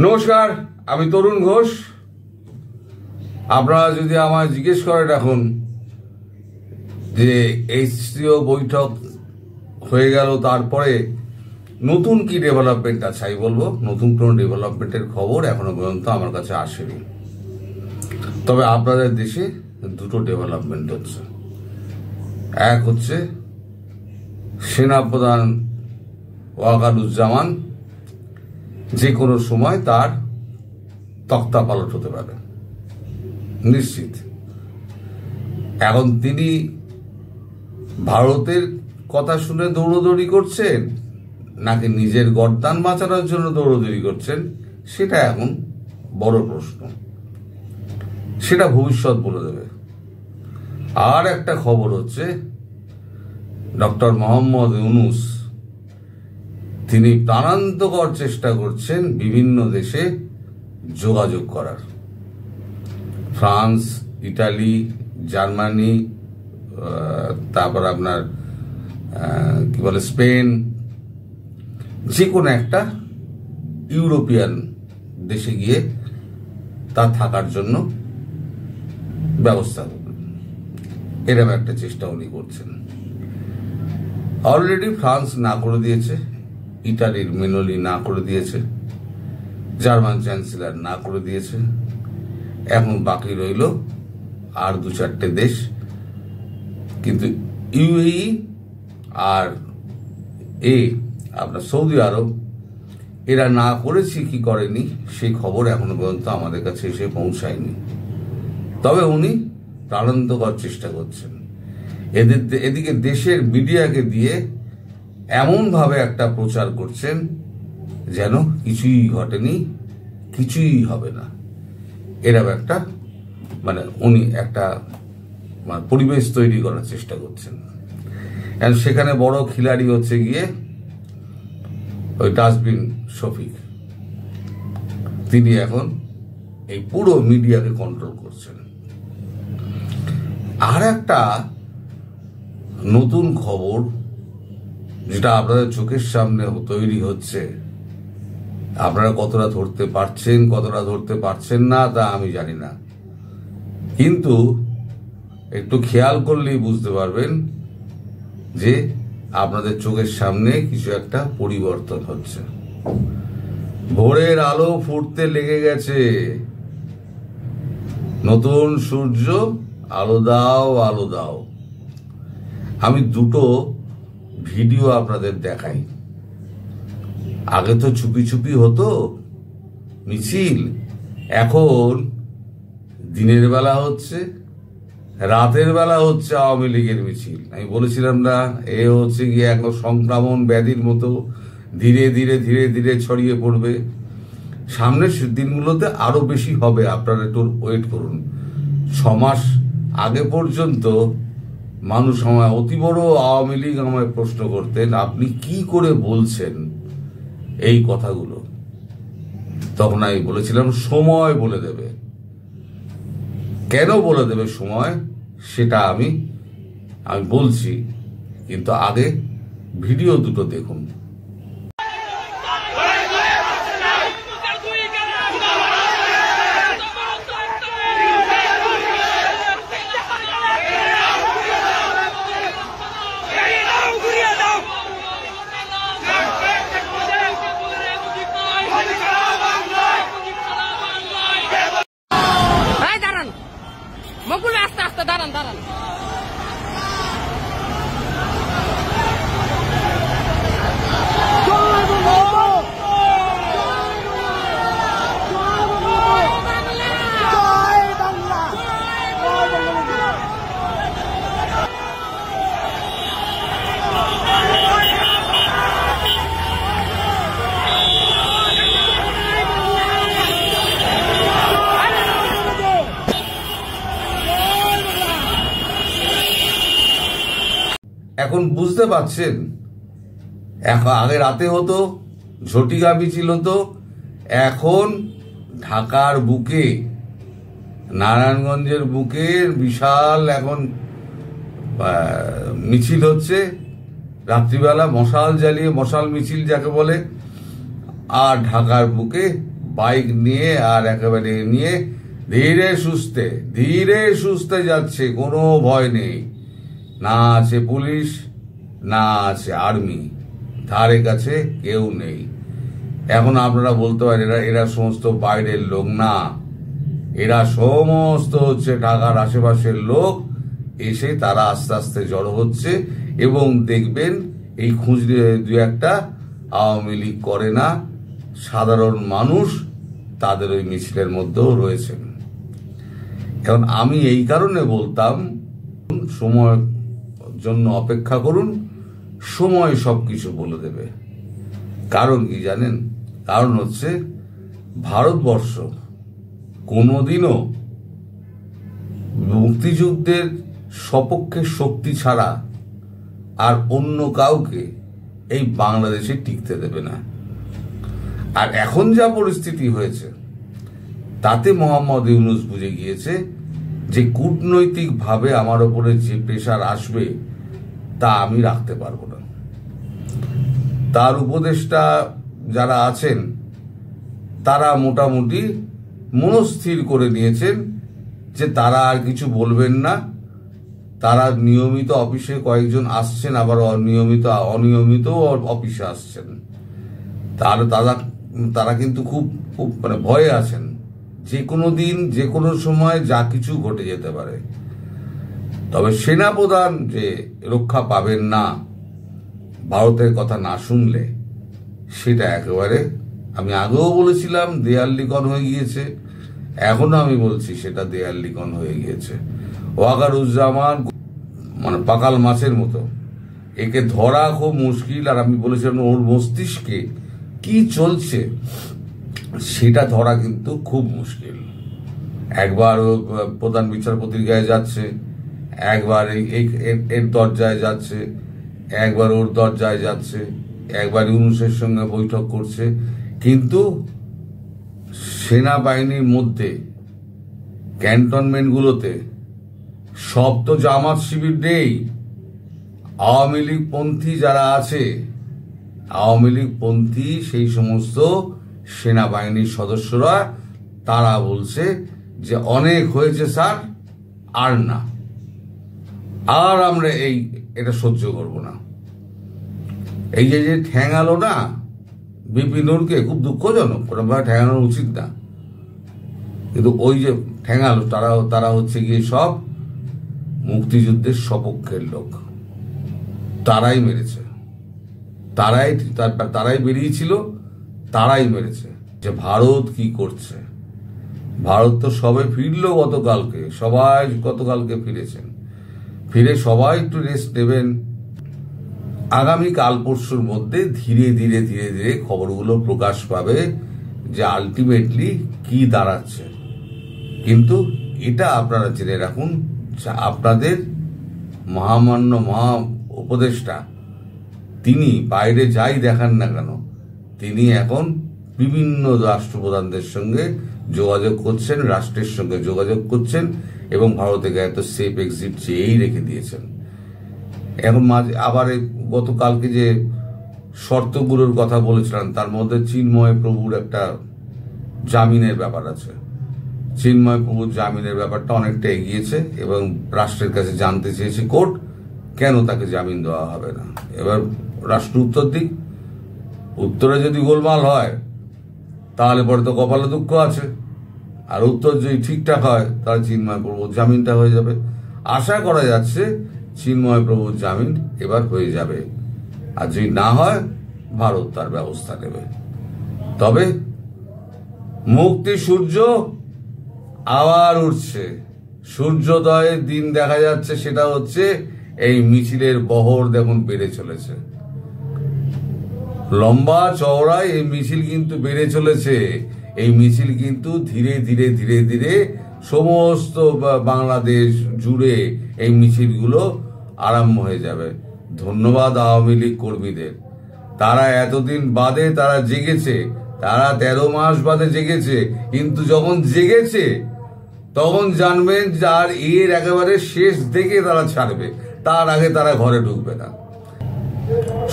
নমস্কার, আমি তরুণ ঘোষ। আপনারা যদি আমায় জিজ্ঞেস করেন এখন যে এইচসিও বৈঠক হয়ে গেল, তারপরে নতুন কি ডেভেলপমেন্ট আছে, আমি বলবো নতুন কোনো ডেভেলপমেন্টের খবর এখনো পর্যন্ত আমার কাছে আসেনি। তবে আপনাদের দেশে দুটো ডেভেলপমেন্ট হচ্ছে। এক হচ্ছে সেনাপ্রধান ওয়াকারুজ্জামান যে কোনো সময় তার তক্তা পালট হতে পারে, নিশ্চিত। এখন তিনি ভারতের কথা শুনে দৌড়দৌড়ি করছেন নাকি নিজের গর্দান বাঁচানোর জন্য দৌড়দৌড়ি করছেন, সেটা এখন বড় প্রশ্ন। সেটা ভবিষ্যৎ বলে দেবে। আর একটা খবর হচ্ছে ডক্টর মোহাম্মদ ইউনূস তিনি প্রাণান্তকর চেষ্টা করছেন বিভিন্ন দেশে যোগাযোগ করার। ফ্রান্স, ইটালি, জার্মানি, তারপর আপনার কি বলে স্পেন, যে কোনো একটা ইউরোপিয়ান দেশে গিয়ে তা থাকার জন্য ব্যবস্থা করবেন, এরকম একটা চেষ্টা উনি করছেন। অলরেডি ফ্রান্স না করে দিয়েছে, ইটালির মেনোলি না করে দিয়েছে, জার্মান চ্যান্সেলর না করে দিয়েছে। এখন বাকি রইল আর দু চারটে দেশ। কিন্তু ইউএই আর আপনার সৌদি আরব এরা না করেছে কি করেনি সেই খবর এখনো পর্যন্ত আমাদের কাছে এসে পৌঁছায়নি। তবে উনি প্রাণান্তকর চেষ্টা করছেন। এদিকে দেশের মিডিয়াকে দিয়ে এমনভাবে একটা প্রচার করছেন যেন কিছুই ঘটেনি, কিছুই হবে না, এরকম একটা উনি একটা পরিবেশ তৈরি করার চেষ্টা করছেন। সেখানে বড় খিলাড়ি হচ্ছে গিয়ে ওই ডাস্টবিন শফিক। তিনি এখন এই পুরো মিডিয়াকে কন্ট্রোল করছেন। আর একটা নতুন খবর যেটা আপনাদের চোখের সামনে তৈরি হচ্ছে, আপনারা কতটা ধরতে পারছেন কতটা ধরতে পারছেন না তা আমি জানি না, কিন্তু একটু খেয়াল করলেই বুঝতে পারবেন যে আপনাদের চোখের সামনে কিছু একটা পরিবর্তন হচ্ছে। ভোরের আলো ফুটতে লেগে গেছে, নতুন সূর্য, আলো দাও আলো দাও। আমি দুটো ভিডিও আপনাদের দেখাই। আগে তো চুপি চুপি হতো মিছিল, এখন দিনের বেলা হচ্ছে, রাতের বেলা হচ্ছে আওয়ামী লীগের মিছিল। আমি বলেছিলাম না, এ হচ্ছে গিয়ে এক সংক্রমণ ব্যাধির মতো ধীরে ধীরে ধীরে ধীরে ছড়িয়ে পড়বে। সামনের দিনগুলোতে আরো বেশি হবে, আপনারা একটু ওয়েট করুন। 6 মাস আগে পর্যন্ত মানুষ আমায়, অতি বড় আওয়ামী লীগ আমায় প্রশ্ন করতেন, আপনি কি করে বলছেন এই কথাগুলো। তখন আমি বলেছিলাম সময় বলে দেবে। কেন বলে দেবে সময় সেটা আমি বলছি, কিন্তু আগে ভিডিও দুটো দেখুন। মকুল আস্তে আস্তে দাঁড়ান দাঁড়ান। এখন বুঝতে পারছেন, আগে রাতে হতো, ঝটিকা মিছিল হতো, এখন ঢাকার বুকে, নারায়ণগঞ্জের বুকে বিশাল এখন মিছিল হচ্ছে। রাত্রিবেলা মশাল জ্বালিয়ে, মশাল মিছিল যাকে বলে, আর ঢাকার বুকে বাইক নিয়ে আর একেবারে নিয়ে ধীরে সুস্থে যাচ্ছে, কোনো ভয় নেই। না আছে পুলিশ, না আছে আর্মি, ধারে কাছে কেউ নেই। এখন আপনারা বলতে পারেন এরা সমস্ত বাইরের লোক, না, এরা সমস্ত হচ্ছে ঢাকার আশেপাশের লোক। এসে তারা আস্তে আস্তে জড়ো হচ্ছে এবং দেখবেন এই খুঁজলে দু একটা আওয়ামী লীগ করে না সাধারণ মানুষ তাদের ওই মিছিলের মধ্যেও রয়েছেন। এখন আমি এই কারণে বলতাম, সময়ের জন্য অপেক্ষা করুন, সময় সবকিছু বলে দেবে। কারণ কি জানেন? কারণ হচ্ছে ভারতবর্ষ কোনোদিনও মুক্তিযুদ্ধের সপক্ষে শক্তি ছাড়া আর অন্য কাউকে এই বাংলাদেশে টিকতে দেবে না। আর এখন যা পরিস্থিতি হয়েছে তাতে মোহাম্মদ ইউনূস বুঝে গিয়েছে যে কূটনৈতিকভাবে আমার ওপরে যে প্রেশার আসবে তা আমি রাখতে পারবো না। তার উপদেষ্টা যারা আছেন তারা মোটামুটি মনস্থির করে নিয়েছেন যে তারা আর কিছু বলবেন না। তারা নিয়মিত অফিসে কয়েকজন আসছেন, আবার অনিয়মিত অফিসে আসছেন। তাহলে তারা কিন্তু খুব খুব মানে ভয়ে আছেন, যে কোনো দিন যে কোনো সময় যা কিছু ঘটে যেতে পারে। তবে সেনাপ্রধান যে রক্ষা পাবেন না ভারতের কথা না শুনলে, সেটা একেবারে আমি আগেও বলেছিলাম দেয়াল লিখন হয়ে গিয়েছে, এখনো আমি বলছি সেটা দেয়াল লিখন হয়ে গিয়েছে। ওয়াকারুজ্জামান মানে পাকাল মাছের মতো, একে ধরা খুব মুশকিল। আর আমি বলেছিলাম ওর মস্তিষ্কে কি চলছে সেটা ধরা কিন্তু খুব মুশকিল। একবার ও প্রধান বিচারপতির গায়ে যাচ্ছে, একবার এর দরজায় যাচ্ছে, একবার ওর দরজায় যাচ্ছে, একবার ইউনূসের সঙ্গে বৈঠক করছে। কিন্তু সেনাবাহিনীর মধ্যে ক্যান্টনমেন্টগুলোতে সব তো জামাত শিবির নেই। আওয়ামী লীগ পন্থী যারা আছে, আওয়ামী লীগ পন্থী সেই সমস্ত সেনাবাহিনীর সদস্যরা তারা বলছে যে অনেক হয়েছে স্যার, আর না, আর আমরা এটা সহ্য করব না। এই যে ঠ্যাঙালো না বিপিনুরকে, খুব দুঃখজনক, কোনোভাবে ঠ্যাঙানো উচিত না, কিন্তু ওই যে ঠ্যাঙালো তারা হচ্ছে গিয়ে সব মুক্তিযুদ্ধের সপক্ষের লোক। তারাই মেরেছে, তারাই বেরিয়েছিল, তারাই মেরেছে। যে ভারত কি করছে, ভারত তো সবে ফিরলো গতকালকে, সবাই গতকালকে ফিরেছেন, ফিরে সবাই একটু রেস্ট নেবেন। আগামী কাল পরশুর মধ্যে ধীরে ধীরে ধীরে ধীরে খবরগুলো প্রকাশ পাবে যে আলটিমেটলি কি দাঁড়াচ্ছে। কিন্তু এটা আপনারা জেনে রাখুন, আপনাদের মহামান্য মহা উপদেষ্টা তিনি বাইরে যাই দেখান না কেন, তিনি এখন বিভিন্ন রাষ্ট্রপ্রধানদের সঙ্গে যোগাযোগ করছেন, রাষ্ট্রের সঙ্গে যোগাযোগ করছেন এবং ভারতকে এত সেফ এক্সিট চেয়েই রেখে দিয়েছেন। এখন আবার গতকালকে যে শর্তগুলোর কথা বলেছিলাম তার মধ্যে চিন্ময় প্রভুর একটা জামিনের ব্যাপার আছে। চিন্ময় প্রভুর জামিনের ব্যাপারটা অনেকটা এগিয়েছে এবং রাষ্ট্রের কাছে জানতে চেয়েছে কোর্ট কেন তাকে জামিন দেওয়া হবে না। এবার রাষ্ট্র উত্তর দিক, উত্তরে যদি গোলমাল হয় তাহলে পরে তো কপালে দুঃখ আছে, আর উত্তর যদি ঠিকঠাক হয় তাহলে চিন্ময় প্রভুর জামিনটা হয়ে যাবে। আশা করা যাচ্ছে চিন্ময় প্রভুর জামিন এবার হয়ে যাবে, আর যদি না হয় ভারত তার ব্যবস্থা নেবে। তবে মুক্তি সূর্য আবার উঠছে, সূর্যোদয়ের দিন দেখা যাচ্ছে, সেটা হচ্ছে এই মিছিলের বহর দেখুন বেড়ে চলেছে, লম্বা চওড়ায় এই মিছিল কিন্তু বেড়ে চলেছে। এই মিছিল কিন্তু ধীরে ধীরে ধীরে ধীরে সমস্ত বাংলাদেশ জুড়ে এই মিছিলগুলো আরম্ভ হয়ে যাবে। ধন্যবাদ আওয়ামী লীগ কর্মীদের, তারা এতদিন বাদে তারা জেগেছে, তারা 13 মাস বাদে জেগেছে, কিন্তু যখন জেগেছে তখন জানবেন যার এর একেবারে শেষ দেখে তারা ছাড়বে, তার আগে তারা ঘরে ঢুকবে না।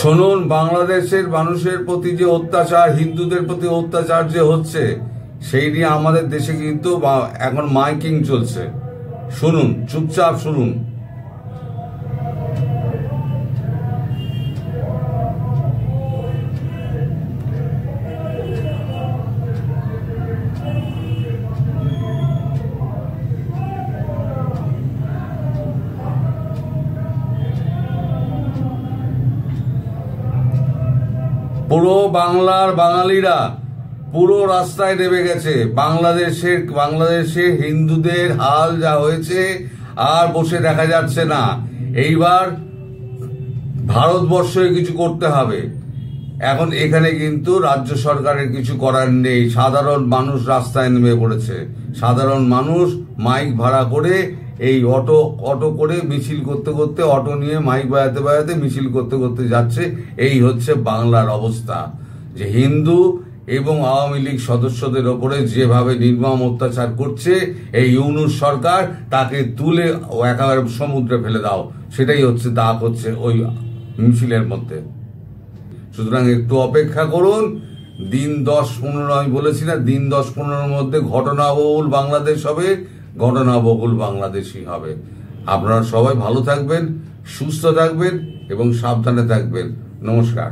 শুনুন, বাংলাদেশের মানুষের প্রতি যে অত্যাচার, হিন্দুদের প্রতি অত্যাচার যে হচ্ছে, সেই নিয়ে আমাদের দেশে কিন্তু এখন মাইকিং চলছে। শুনুন, চুপচাপ শুনুন। পুরো বাংলার বাঙালিরা পুরো রাস্তায় নেমে গেছে। বাংলাদেশের হিন্দুদের হাল যা হয়েছে আর বসে দেখা যাচ্ছে না। এইবার ভারতবর্ষে কিছু করতে হবে। এখন এখানে কিন্তু রাজ্য সরকারের কিছু করার নেই। সাধারণ মানুষ রাস্তায় নেমে পড়েছে। সাধারণ মানুষ মাইক ভাড়া করে এই অটো করে মিছিল করতে করতে, অটো নিয়ে মাইক বাজাতে মিছিল করতে যাচ্ছে। এই হচ্ছে বাংলার অবস্থা, যে হিন্দু এবং আওয়ামী লীগ সদস্যদের ওপরে যেভাবে নির্মম অত্যাচার করছে এই ইউনূস সরকার, তাকে তুলে একেবারে সমুদ্রে ফেলে দাও। সেটাই হচ্ছে দাগ হচ্ছে ওই মিছিলের মধ্যে। সুতরাং একটু অপেক্ষা করুন। দিন 10-15, আমি বলেছি না, দিন 10-15 মধ্যে ঘটনাবহুল বাংলাদেশ হবে, ঘটনাবহুল বাংলাদেশই হবে। আপনারা সবাই ভালো থাকবেন, সুস্থ থাকবেন এবং সাবধানে থাকবেন। নমস্কার।